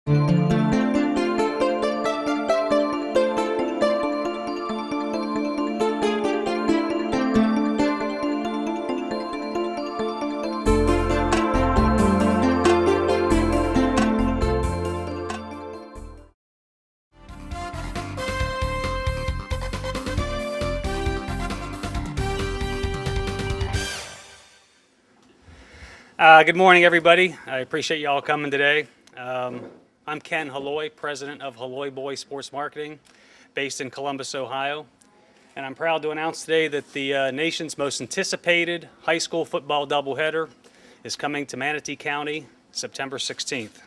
Good morning, everybody. I appreciate you all coming today. I'm Ken Halloy, president of Halloy Boy Sports Marketing, based in Columbus, Ohio. And I'm proud to announce today that the nation's most anticipated high school football doubleheader is coming to Manatee County September 16th.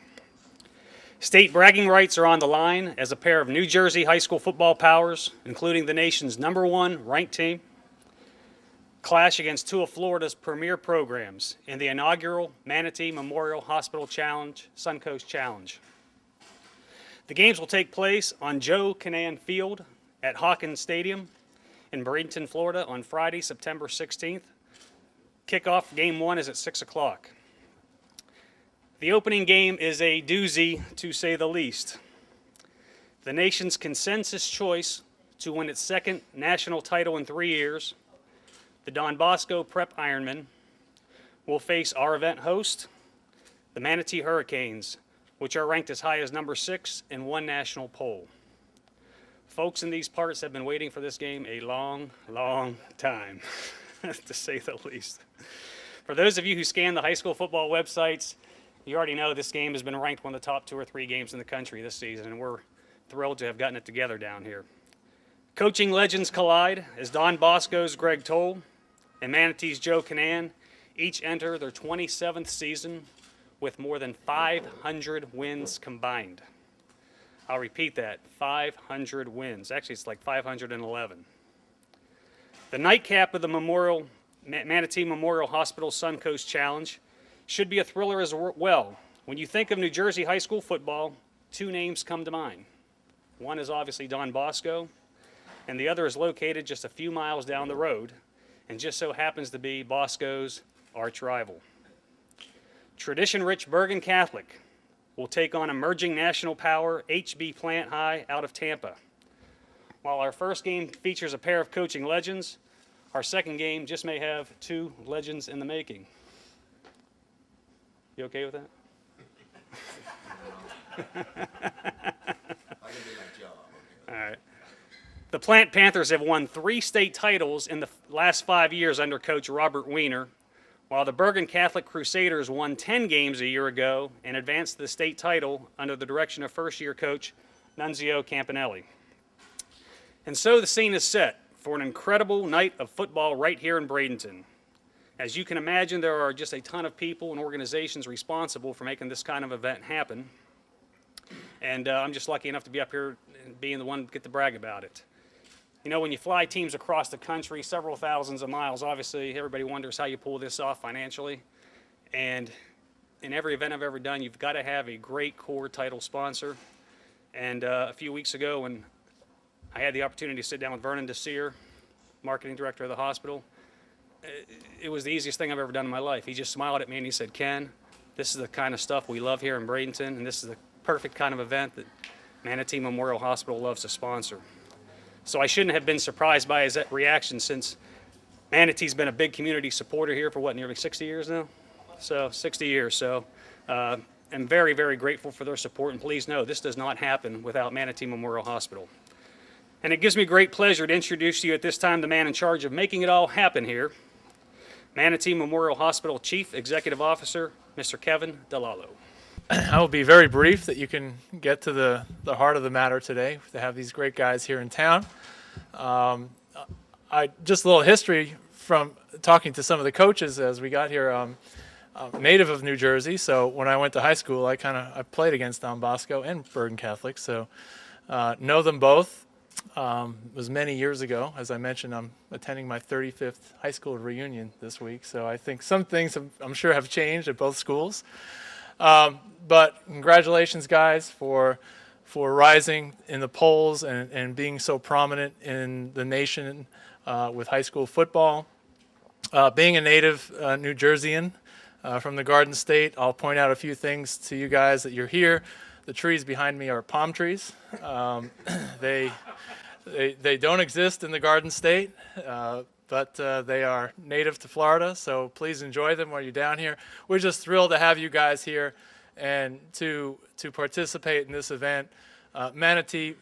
State bragging rights are on the line as a pair of New Jersey high school football powers, including the nation's #1 ranked team, clash against two of Florida's premier programs in the inaugural Manatee Memorial Hospital Challenge, Suncoast Challenge. The games will take place on Joe Canaan Field at Hawkins Stadium in Bradenton, Florida on Friday, September 16th. Kickoff game 1 is at 6 o'clock. The opening game is a doozy, to say the least. The nation's consensus choice to win its second national title in 3 years, the Don Bosco Prep Ironmen, will face our event host, the Manatee Hurricanes, which are ranked as high as number 6 in one national poll. Folks in these parts have been waiting for this game a long, long time, to say the least. For those of you who scan the high school football websites, you already know this game has been ranked one of the top 2 or 3 games in the country this season, and we're thrilled to have gotten it together down here. Coaching legends collide as Don Bosco's Greg Toll and Manatee's Joe Canaan each enter their 27th season with more than 500 wins combined. I'll repeat that, 500 wins. Actually, it's like 511. The nightcap of the Manatee Memorial Hospital Suncoast Challenge should be a thriller as well. When you think of New Jersey high school football, 2 names come to mind. One is obviously Don Bosco, and the other is located just a few miles down the road, and just so happens to be Bosco's arch rival. Tradition-rich Bergen Catholic will take on emerging national power HB Plant High out of Tampa. While our first game features a pair of coaching legends, our second game just may have 2 legends in the making. You okay with that? I can do my job. All right. The Plant Panthers have won 3 state titles in the last 5 years under Coach Robert Weiner, while the Bergen Catholic Crusaders won 10 games a year ago and advanced the state title under the direction of first-year coach Nunzia Campanelli. And so the scene is set for an incredible night of football right here in Bradenton. As you can imagine, there are just a ton of people and organizations responsible for making this kind of event happen. And I'm just lucky enough to be up here and being the one to get to brag about it. You know, when you fly teams across the country, several thousands of miles, obviously everybody wonders how you pull this off financially. And in every event I've ever done, you've got to have a great core title sponsor. And a few weeks ago when I had the opportunity to sit down with Vernon Desir, marketing director of the hospital, it was the easiest thing I've ever done in my life. He just smiled at me and he said, "Ken, this is the kind of stuff we love here in Bradenton, and this is the perfect kind of event that Manatee Memorial Hospital loves to sponsor." So I shouldn't have been surprised by his reaction, since Manatee's been a big community supporter here for what, nearly 60 years now? So 60 years. So I'm very, very grateful for their support, and please know this does not happen without Manatee Memorial Hospital. And it gives me great pleasure to introduce to you at this time the man in charge of making it all happen here, Manatee Memorial Hospital Chief Executive Officer, Mr. Kevin DeLallo. I will be very brief, that you can get to the heart of the matter today, to have these great guys here in town. Just a little history from talking to some of the coaches as we got here. I'm native of New Jersey, so when I went to high school, I played against Don Bosco and Bergen Catholic, so know them both. It was many years ago. As I mentioned, I'm attending my 35th high school reunion this week, so I think some things I'm sure have changed at both schools. But congratulations, guys, for rising in the polls and being so prominent in the nation with high school football. Being a native New Jerseyan from the Garden State, I'll point out a few things to you guys that you're here. The trees behind me are palm trees. They, they don't exist in the Garden State, but they are native to Florida, so please enjoy them while you're down here. We're just thrilled to have you guys here and to participate in this event. Manatee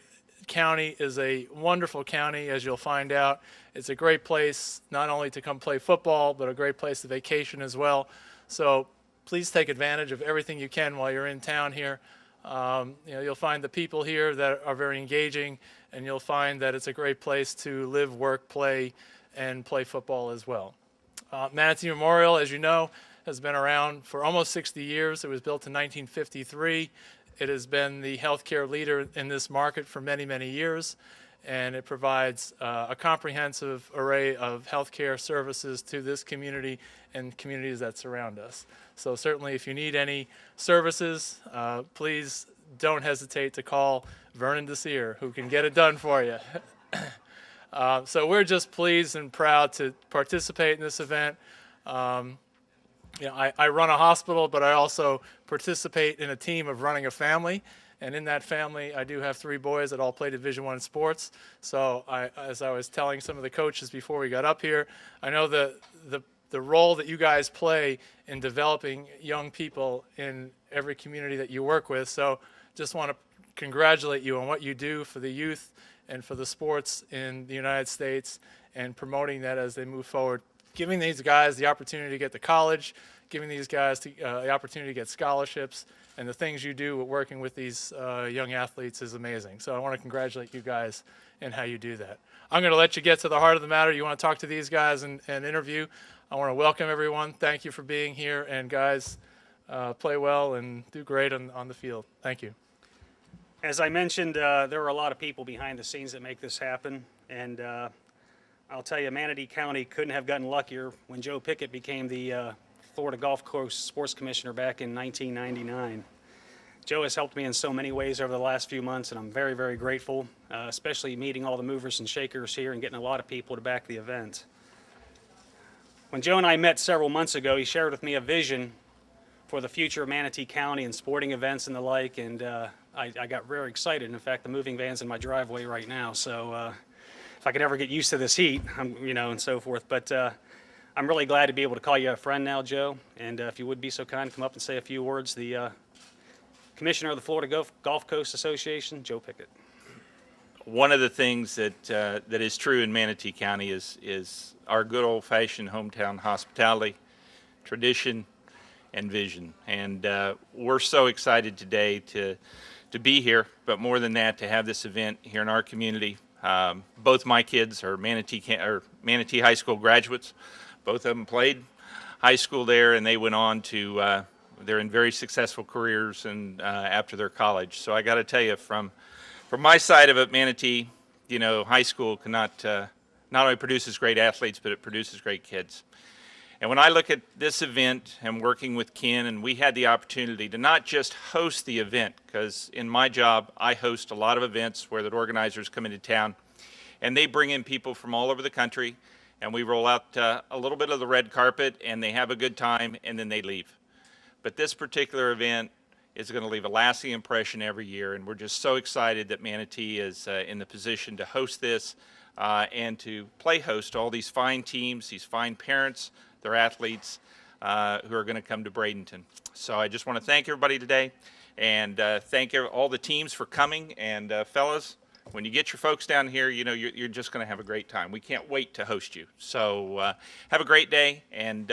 County is a wonderful county, as you'll find out. It's a great place not only to come play football, but a great place to vacation as well. So please take advantage of everything you can while you're in town here. You'll find the people here that are very engaging, and you'll find that it's a great place to live, work, play, and play football as well. Manatee Memorial, as you know, has been around for almost 60 years. It was built in 1953. It has been the healthcare leader in this market for many, many years, and it provides a comprehensive array of healthcare services to this community and communities that surround us. So certainly if you need any services, please don't hesitate to call Vernon Desir, who can get it done for you. So we're just pleased and proud to participate in this event. I run a hospital, but I also participate in a team of running a family. And in that family, I do have 3 boys that all play Division I sports. So as I was telling some of the coaches before we got up here, I know the role that you guys play in developing young people in every community that you work with. So just want to congratulate you on what you do for the youth and for the sports in the United States and promoting that as they move forward. Giving these guys the opportunity to get to college, giving these guys the opportunity to get scholarships, and the things you do with working with these young athletes is amazing. So I want to congratulate you guys in how you do that. I'm going to let you get to the heart of the matter. You want to talk to these guys and interview. I want to welcome everyone. Thank you for being here. And guys, play well and do great on the field. Thank you. As I mentioned, there are a lot of people behind the scenes that make this happen. And I'll tell you, Manatee County couldn't have gotten luckier when Joe Pickett became the Florida Gulf Coast Sports Commissioner back in 1999. Joe has helped me in so many ways over the last few months, and I'm very, very grateful, especially meeting all the movers and shakers here and getting a lot of people to back the event. When Joe and I met several months ago, he shared with me a vision for the future of Manatee County and sporting events and the like, and I got very excited. In fact, the moving van's in my driveway right now, so if I could ever get used to this heat, and so forth. But I'm really glad to be able to call you a friend now, Joe. And if you would be so kind, come up and say a few words. The Commissioner of the Florida Gulf Coast Association, Joe Pickett. One of the things that is true in Manatee County is our good old-fashioned hometown hospitality, tradition, and vision. And we're so excited today to be here, but more than that, to have this event here in our community. Both my kids are Manatee High School graduates. Both of them played high school there, and they went on to they're in very successful careers and after their college. So I got to tell you, from my side of it, Manatee, high school cannot not only produces great athletes, but it produces great kids. And when I look at this event and working with Ken, and we had the opportunity to not just host the event, because in my job, I host a lot of events where the organizers come into town, and they bring in people from all over the country, and we roll out a little bit of the red carpet, and they have a good time, and then they leave. But this particular event is going to leave a lasting impression every year, and we're just so excited that Manatee is in the position to host this and to play host to all these fine teams, these fine parents, their athletes who are going to come to Bradenton. So I just want to thank everybody today and thank all the teams for coming. And fellas, when you get your folks down here, you're just going to have a great time. We can't wait to host you. So have a great day, and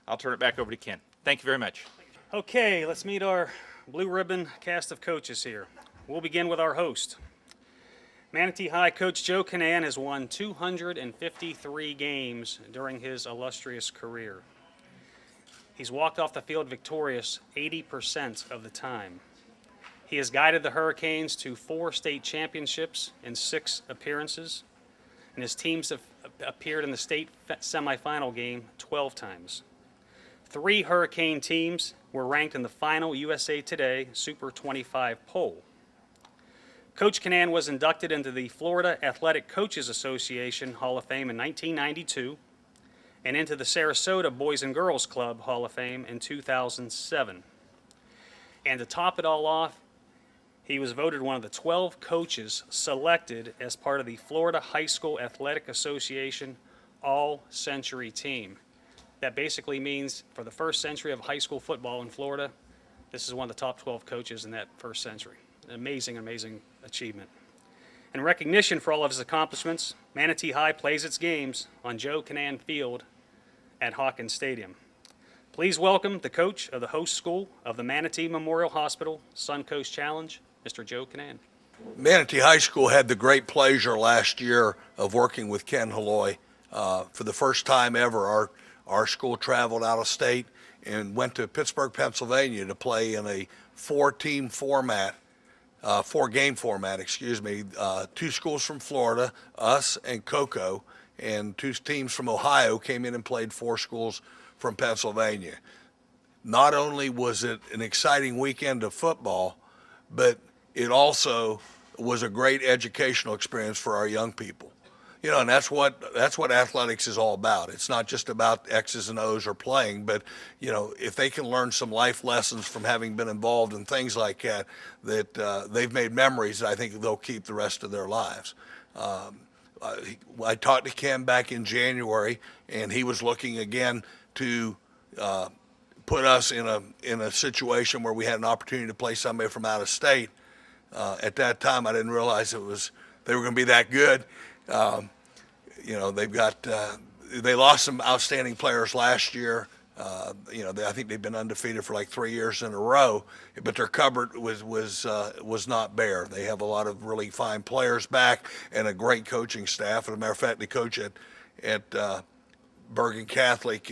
I'll turn it back over to Ken. Thank you very much. Okay, let's meet our blue ribbon cast of coaches here. We'll begin with our host. Manatee High coach Joe Canan has won 253 games during his illustrious career. He's walked off the field victorious 80% of the time. He has guided the Hurricanes to 4 state championships in 6 appearances, and his teams have appeared in the state semifinal game 12 times. 3 Hurricane teams were ranked in the final USA Today Super 25 poll. Coach Canan was inducted into the Florida Athletic Coaches Association Hall of Fame in 1992 and into the Sarasota Boys and Girls Club Hall of Fame in 2007. And to top it all off, He was voted one of the 12 coaches selected as part of the Florida High School Athletic Association All-Century Team. That basically means for the first century of high school football in Florida, this is one of the top 12 coaches in that first century. An amazing, amazing achievement. In recognition for all of his accomplishments, Manatee High plays its games on Joe Canaan Field at Hawkins Stadium. Please welcome the coach of the host school of the Manatee Memorial Hospital Suncoast Challenge, Mr. Joe Canaan. Manatee High School had the great pleasure last year of working with Ken Halloy. For the first time ever, our school traveled out of state and went to Pittsburgh, Pennsylvania to play in a four-game format, two schools from Florida, us and Cocoa, and two teams from Ohio came in and played four schools from Pennsylvania. Not only was it an exciting weekend of football, but it also was a great educational experience for our young people. You know, and that's what athletics is all about. It's not just about X's and O's or playing, but, you know, if they can learn some life lessons from having been involved in things like that, they've made memories that I think they'll keep the rest of their lives. I talked to Ken back in January, and he was looking again to put us in a situation where we had an opportunity to play somebody from out of state. At that time, I didn't realize they were going to be that good. You know, they lost some outstanding players last year. You know, I think they've been undefeated for like 3 years in a row, but their cupboard was not bare. They have a lot of really fine players back and a great coaching staff. As a matter of fact, the coach at Bergen Catholic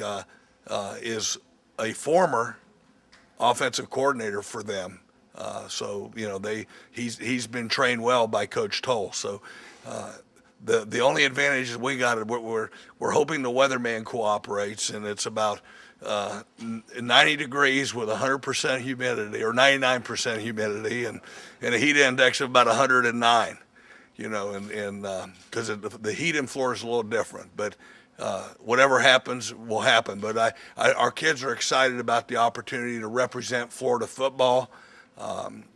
is a former offensive coordinator for them. So you know, he's been trained well by Coach Toll. So the only advantage we got, we're hoping the weatherman cooperates, and it's about 90 degrees with 100% humidity or 99% humidity, and a heat index of about 109. You know, and because the heat in Florida is a little different, but whatever happens will happen. But our kids are excited about the opportunity to represent Florida football.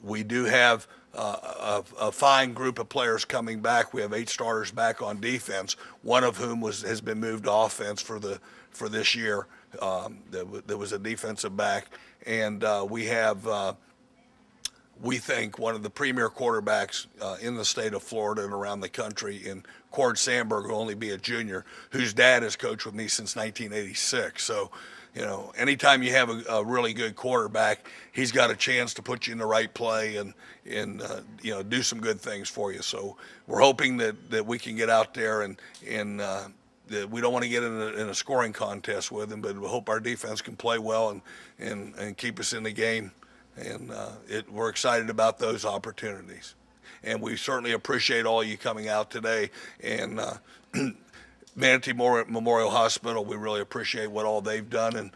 We do have a fine group of players coming back. We have 8 starters back on defense, one of whom has been moved to offense for this year. There was a defensive back, and we have we think one of the premier quarterbacks in the state of Florida and around the country in Cord Sandberg, will only be a junior, whose dad has coached with me since 1986. So, you know, anytime you have a really good quarterback, he's got a chance to put you in the right play and you know, do some good things for you. So we're hoping that we can get out there and that we don't want to get in a scoring contest with him, but we hope our defense can play well and keep us in the game. And we're excited about those opportunities. And we certainly appreciate all you coming out today. And Manatee Memorial Hospital, we really appreciate what all they've done. And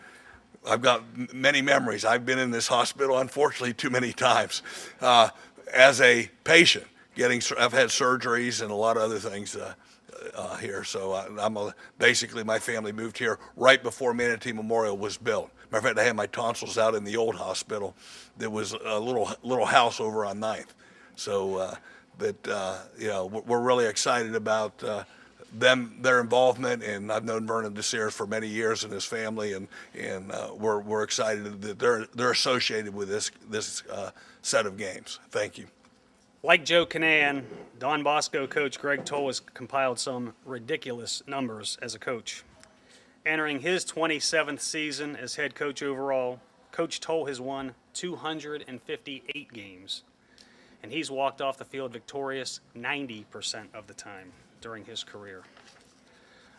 I've got many memories. I've been in this hospital, unfortunately, too many times as a patient. I've had surgeries and a lot of other things here. So basically my family moved here right before Manatee Memorial was built. Matter of fact, I had my tonsils out in the old hospital. There was a little house over on 9th. So, you know, we're really excited about their involvement, and I've known Vernon DeSears for many years and his family, and we're excited that they're associated with this set of games. Thank you. Like Joe Canaan, Don Bosco coach Greg Toll has compiled some ridiculous numbers as a coach. Entering his 27th season as head coach overall, Coach Toll has won 258 games, and he's walked off the field victorious 90% of the time during his career.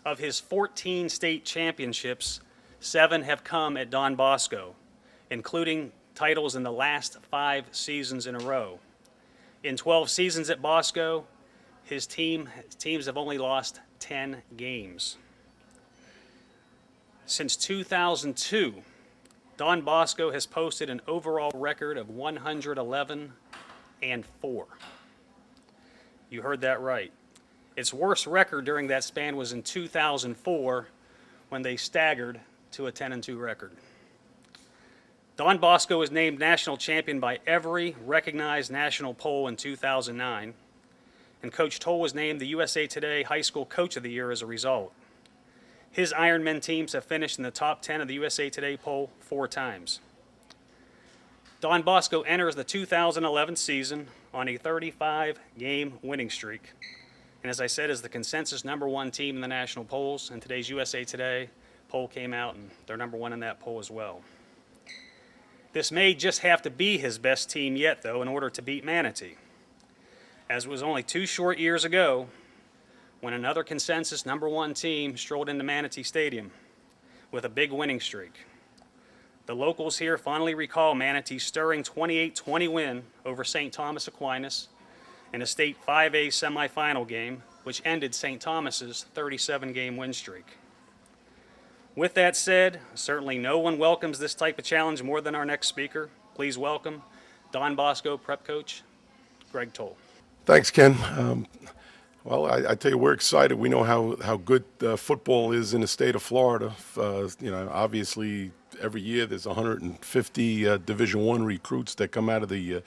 Of his 14 state championships, 7 have come at Don Bosco, including titles in the last 5 seasons in a row. In 12 seasons at Bosco, his teams have only lost 10 games. Since 2002, Don Bosco has posted an overall record of 111-4. You heard that right. Its worst record during that span was in 2004, when they staggered to a 10-2 record. Don Bosco was named national champion by every recognized national poll in 2009, and Coach Toll was named the USA Today High School Coach of the Year as a result. His Ironmen teams have finished in the top 10 of the USA Today poll 4 times. Don Bosco enters the 2011 season on a 35-game winning streak, and as I said, is the consensus #1 team in the national polls, and today's USA Today poll came out, and they're #1 in that poll as well. This may just have to be his best team yet, though, in order to beat Manatee, as it was only 2 short years ago when another consensus #1 team strolled into Manatee Stadium with a big winning streak. The locals here fondly recall Manatee's stirring 28-20 win over St. Thomas Aquinas in a state 5A semifinal game, which ended St. Thomas's 37-game win streak. With that said, certainly no one welcomes this type of challenge more than our next speaker. Please welcome Don Bosco prep coach Greg Toll. Thanks, Ken. Well, I tell you, we're excited. We know how good football is in the state of Florida. Obviously, every year there's 150 Division I recruits that come out of the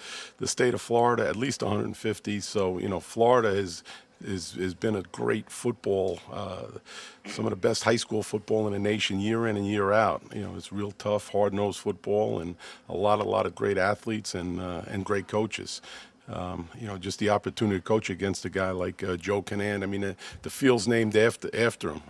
state of Florida, at least 150. So, Florida has been a great football, some of the best high school football in the nation year in and year out. It's real tough, hard-nosed football, and a lot of great athletes and great coaches. Just the opportunity to coach against a guy like Joe Canan. I mean, the field's named after him.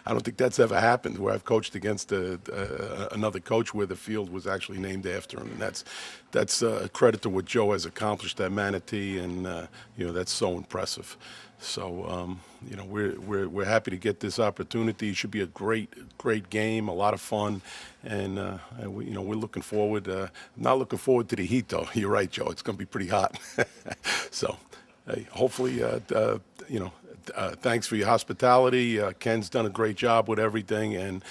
I don't think that's ever happened where I've coached against another coach where the field was actually named after him, and that's a credit to what Joe has accomplished at Manatee, and that's so impressive. So we're happy to get this opportunity. It should be a great game, a lot of fun, and we're looking forward. Not looking forward to the heat though. You're right, Joe. It's going to be pretty hot. So hopefully thanks for your hospitality. Ken's done a great job with everything, and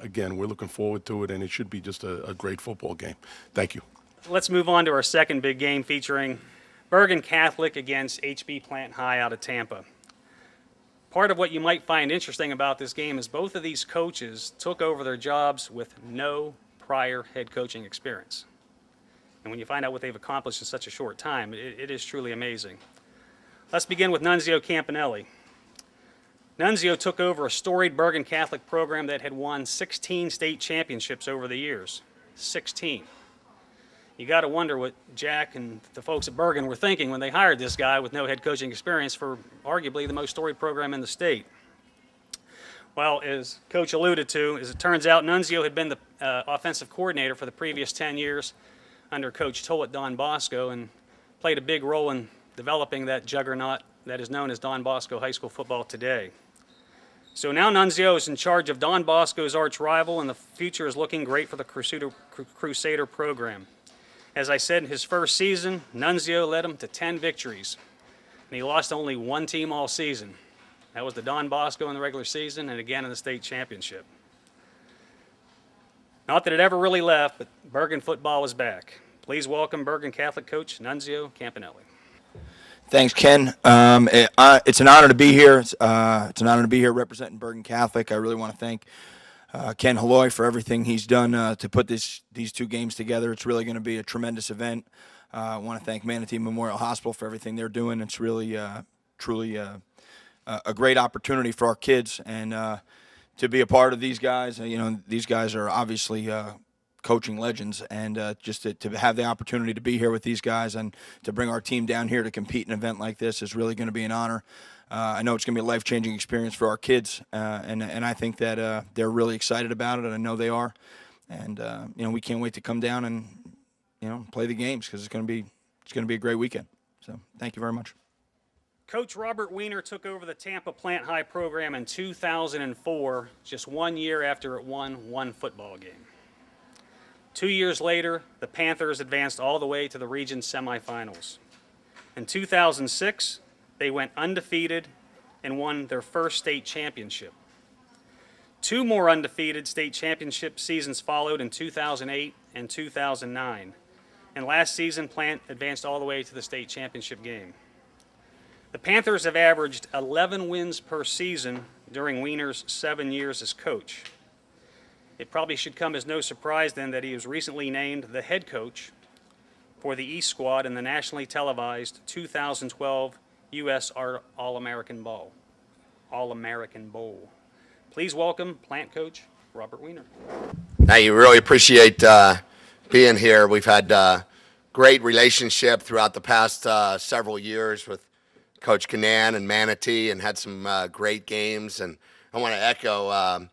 again, we're looking forward to it, and it should be just a great football game. Thank you. Let's move on to our second big game, featuring Bergen Catholic against HB Plant High out of Tampa. Part of what you might find interesting about this game is both of these coaches took over their jobs with no prior head coaching experience. And when you find out what they've accomplished in such a short time, it is truly amazing. Let's begin with Nunzia Campanelli. Nunzio took over a storied Bergen Catholic program that had won 16 state championships over the years. 16. You got to wonder what Jack and the folks at Bergen were thinking when they hired this guy with no head coaching experience for arguably the most storied program in the state. Well, as Coach alluded to, as it turns out, Nunzio had been the offensive coordinator for the previous 10 years under Coach Toll at Don Bosco, and played a big role in developing that juggernaut that is known as Don Bosco High School football today. So now Nunzio is in charge of Don Bosco's arch rival, and the future is looking great for the Crusader program. As I said, in his first season, Nunzio led him to 10 victories, and he lost only 1 team all season. That was the Don Bosco in the regular season, and again in the state championship. Not that it ever really left, but Bergen football is back. Please welcome Bergen Catholic coach Nunzia Campanelli. Thanks, Ken. It's an honor to be here. It's an honor to be here representing Bergen Catholic. I really want to thank Ken Halloy for everything he's done to put these 2 games together. It's really going to be a tremendous event. I want to thank Manatee Memorial Hospital for everything they're doing. It's really, truly a great opportunity for our kids, and to be a part of these guys. These guys are obviously coaching legends, and just to have the opportunity to be here with these guys and to bring our team down here to compete in an event like this is really going to be an honor. I know it's going to be a life-changing experience for our kids, and I think that they're really excited about it, and I know they are. And we can't wait to come down and play the games, because it's going to be a great weekend. So thank you very much. Coach Robert Weiner took over the Tampa Plant High program in 2004, just 1 year after it won 1 football game. 2 years later, the Panthers advanced all the way to the region semifinals. In 2006, they went undefeated and won their first state championship. 2 more undefeated state championship seasons followed in 2008 and 2009. And last season, Plant advanced all the way to the state championship game. The Panthers have averaged 11 wins per season during Weiner's 7 years as coach. It probably should come as no surprise then that he was recently named the head coach for the East Squad in the nationally televised 2012 U.S. All-American Bowl. All-American Bowl. Please welcome plant coach Robert Weiner. Now, you really appreciate being here. We've had great relationship throughout the past several years with Coach Canan and Manatee, and had some great games. And I want to echo,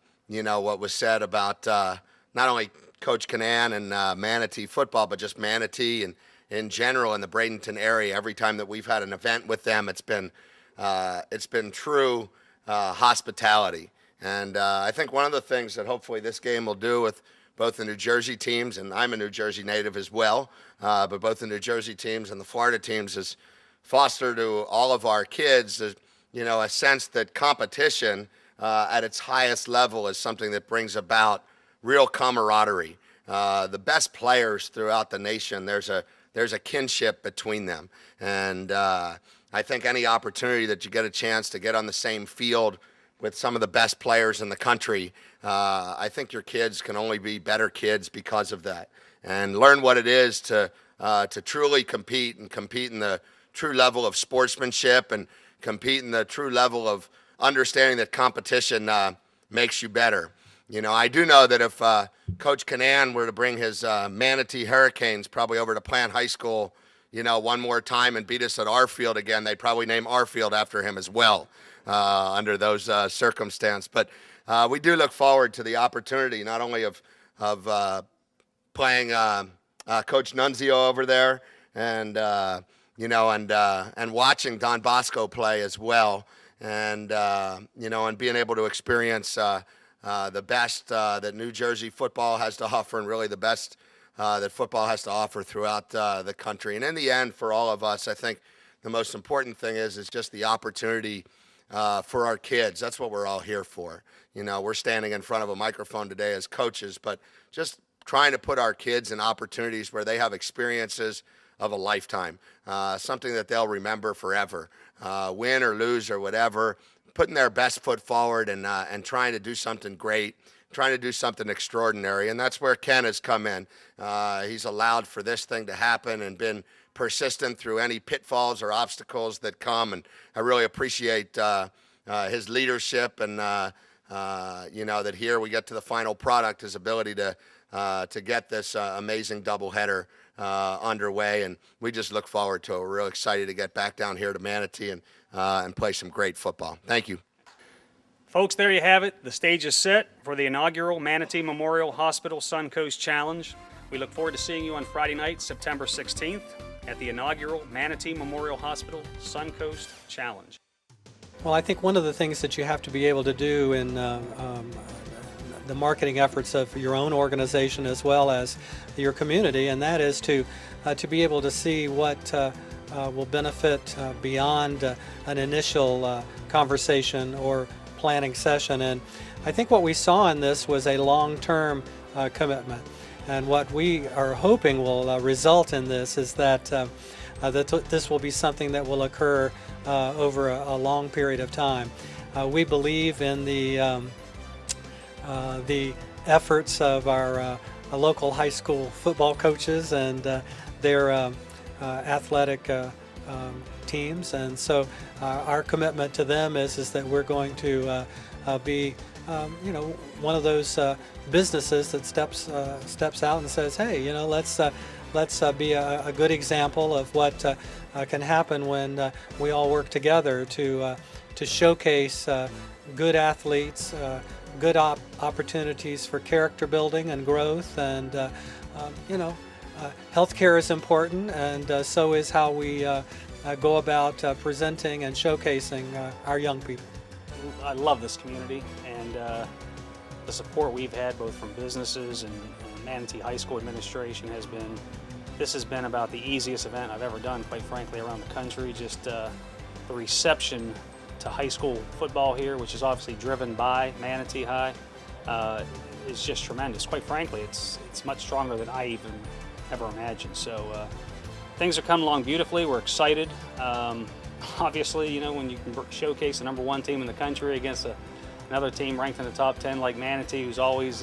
what was said about not only Coach Canan and Manatee football, but just Manatee and in general in the Bradenton area. Every time that we've had an event with them, it's been true hospitality. And I think one of the things that hopefully this game will do with both the New Jersey teams, and I'm a New Jersey native as well, but both the New Jersey teams and the Florida teams is foster to all of our kids, a sense that competition at its highest level is something that brings about real camaraderie. The best players throughout the nation, there's a kinship between them. And I think any opportunity that you get a chance to get on the same field with some of the best players in the country, I think your kids can only be better kids because of that, and learn what it is to truly compete, and compete in the true level of sportsmanship, and compete in the true level of understanding that competition makes you better. I do know that if Coach Canan were to bring his Manatee Hurricanes probably over to Plant High School, one more time and beat us at our field again, they'd probably name our field after him as well under those circumstances. But we do look forward to the opportunity not only of playing Coach Nunzia over there, and watching Don Bosco play as well, and being able to experience the best that New Jersey football has to offer, and really the best that football has to offer throughout the country. And in the end, for all of us, I think the most important thing is just the opportunity for our kids. That's what we're all here for. We're standing in front of a microphone today as coaches, but just trying to put our kids in opportunities where they have experiences of a lifetime, something that they'll remember forever, win or lose or whatever, putting their best foot forward and trying to do something great, trying to do something extraordinary. And that's where Ken has come in. He's allowed for this thing to happen and been persistent through any pitfalls or obstacles that come. And I really appreciate his leadership, and that here we get to the final product, his ability to get this amazing doubleheader underway, and we just look forward to it. We're real excited to get back down here to Manatee and play some great football. Thank you. Folks, there you have it. The stage is set for the inaugural Manatee Memorial Hospital Suncoast Challenge. We look forward to seeing you on Friday night, September 16th, at the inaugural Manatee Memorial Hospital Suncoast Challenge. Well, I think one of the things that you have to be able to do in the marketing efforts of your own organization as well as your community, and that is to be able to see what will benefit beyond an initial conversation or planning session. And I think what we saw in this was a long-term commitment. And what we are hoping will result in this is that this will be something that will occur over a long period of time. We believe in the efforts of our local high school football coaches and their athletic teams, and so our commitment to them is that we're going to be one of those businesses that steps out and says, hey, let's be a good example of what can happen when we all work together to showcase good athletes, good opportunities for character building and growth, and healthcare is important, and so is how we go about presenting and showcasing our young people. I love this community, and the support we've had both from businesses and Manatee High School administration this has been about the easiest event I've ever done, quite frankly, around the country. Just the reception to high school football here, which is obviously driven by Manatee High, is just tremendous. Quite frankly, it's much stronger than I even ever imagined. So things are coming along beautifully. We're excited. Obviously, when you can showcase the #1 team in the country against another team ranked in the top 10 like Manatee, who's always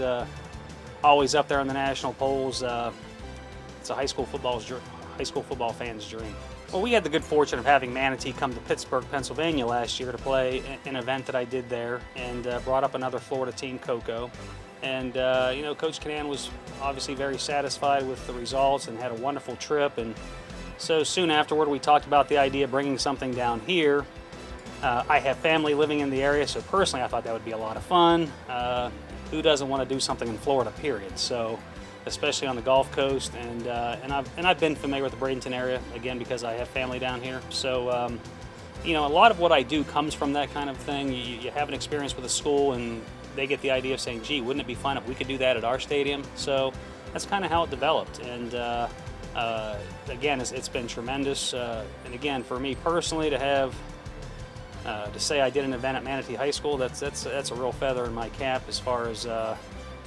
always up there in the national polls. It's a high school football fan's dream. Well, we had the good fortune of having Manatee come to Pittsburgh, Pennsylvania last year to play an event that I did there, and brought up another Florida team, Cocoa. And Coach Canan was obviously very satisfied with the results and had a wonderful trip. And so soon afterward, we talked about the idea of bringing something down here. I have family living in the area, so personally I thought that would be a lot of fun. Who doesn't want to do something in Florida, period? So, especially on the Gulf Coast, and I've been familiar with the Bradenton area, again, because I have family down here. So, a lot of what I do comes from that kind of thing. You have an experience with a school, and they get the idea of saying, gee, wouldn't it be fun if we could do that at our stadium? So that's kind of how it developed. And again, it's been tremendous. And again, for me personally, to have to say I did an event at Manatee High School, that's a real feather in my cap as far as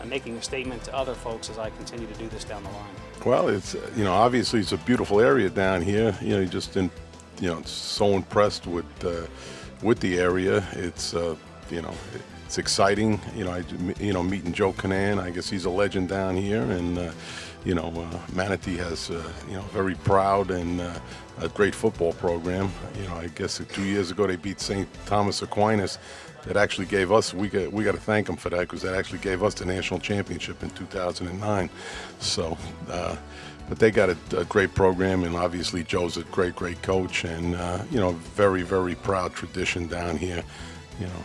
making a statement to other folks as I continue to do this down the line. Well, it's obviously it's a beautiful area down here. So impressed with the area. It's it's exciting. Meeting Joe Canan. I guess he's a legend down here, and Manatee has very proud and a great football program. I guess 2 years ago they beat St. Thomas Aquinas. That actually gave us, we got to thank them for that, because that actually gave us the national championship in 2009. So, but they got a great program, and obviously Joe's a great coach, and very, very proud tradition down here.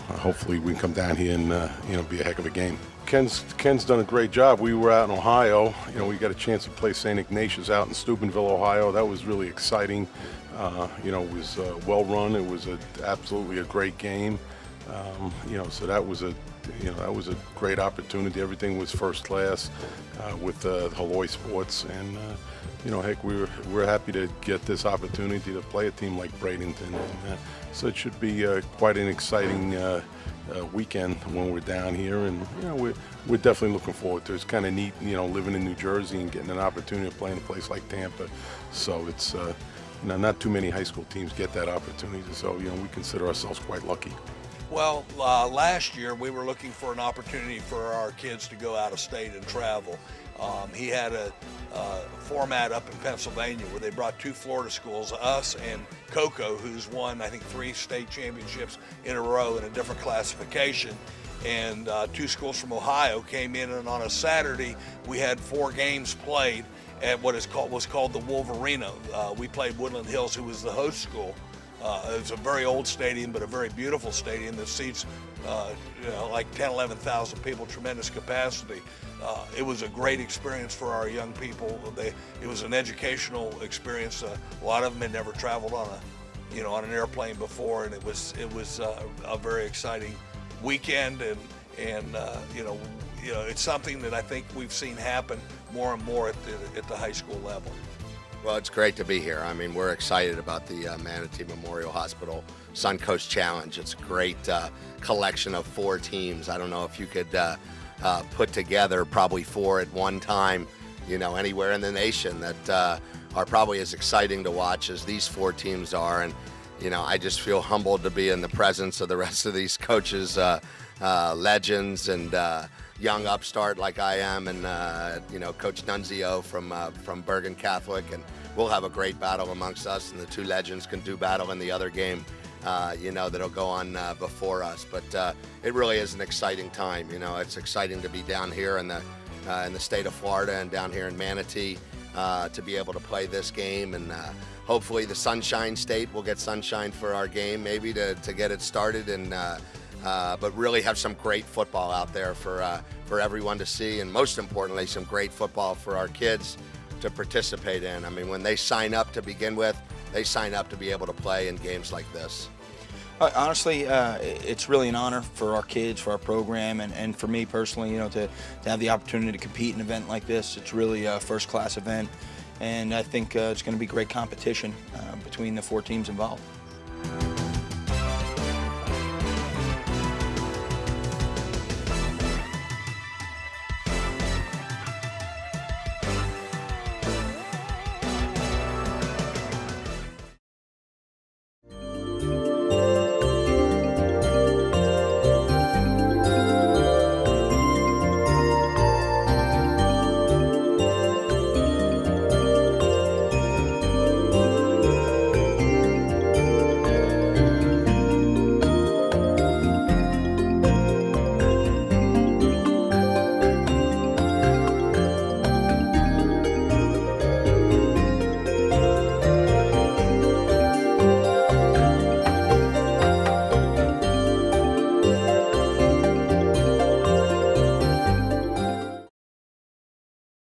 Hopefully we can come down here and be a heck of a game. Ken's done a great job. We were out in Ohio. We got a chance to play St. Ignatius out in Steubenville, Ohio. That was really exciting. It was well run. It was absolutely a great game. So that was a great opportunity. Everything was first class with Haloy Sports, and heck, we're happy to get this opportunity to play a team like Bradenton. And, so it should be quite an exciting weekend when we're down here, and we're definitely looking forward to it. It's kind of neat, living in New Jersey and getting an opportunity to play in a place like Tampa. So it's not too many high school teams get that opportunity. So we consider ourselves quite lucky. Well, last year we were looking for an opportunity for our kids to go out of state and travel. He had a format up in Pennsylvania where they brought 2 Florida schools, us and Cocoa, who's won, I think, 3 state championships in a row in a different classification. And 2 schools from Ohio came in, and on a Saturday we had 4 games played at what was called the Wolverina. We played Woodland Hills, who was the host school. It's a very old stadium, but a very beautiful stadium that seats like 10, 11,000 people, tremendous capacity. It was a great experience for our young people. It was an educational experience. A lot of them had never traveled on an airplane before, and it was a very exciting weekend. And it's something that I think we've seen happen more and more at the high school level. Well, it's great to be here. I mean, we're excited about the Manatee Memorial Hospital Suncoast Challenge. It's a great collection of 4 teams. I don't know if you could put together probably 4 at one time, anywhere in the nation that are probably as exciting to watch as these 4 teams are. And, I just feel humbled to be in the presence of the rest of these coaches, legends, and young upstart like I am, and Coach Nunzia from Bergen Catholic, and we'll have a great battle amongst us, and the 2 legends can do battle in the other game, that'll go on before us. But it really is an exciting time. It's exciting to be down here in the state of Florida and down here in Manatee to be able to play this game, and hopefully the Sunshine State will get sunshine for our game, maybe to get it started, and but really have some great football out there for everyone to see, and most importantly, some great football for our kids to participate in. I mean, when they sign up to begin with, they sign up to be able to play in games like this. Honestly, it's really an honor for our kids, for our program, and for me personally, to have the opportunity to compete in an event like this. It's really a first-class event, and I think it's going to be great competition between the 4 teams involved.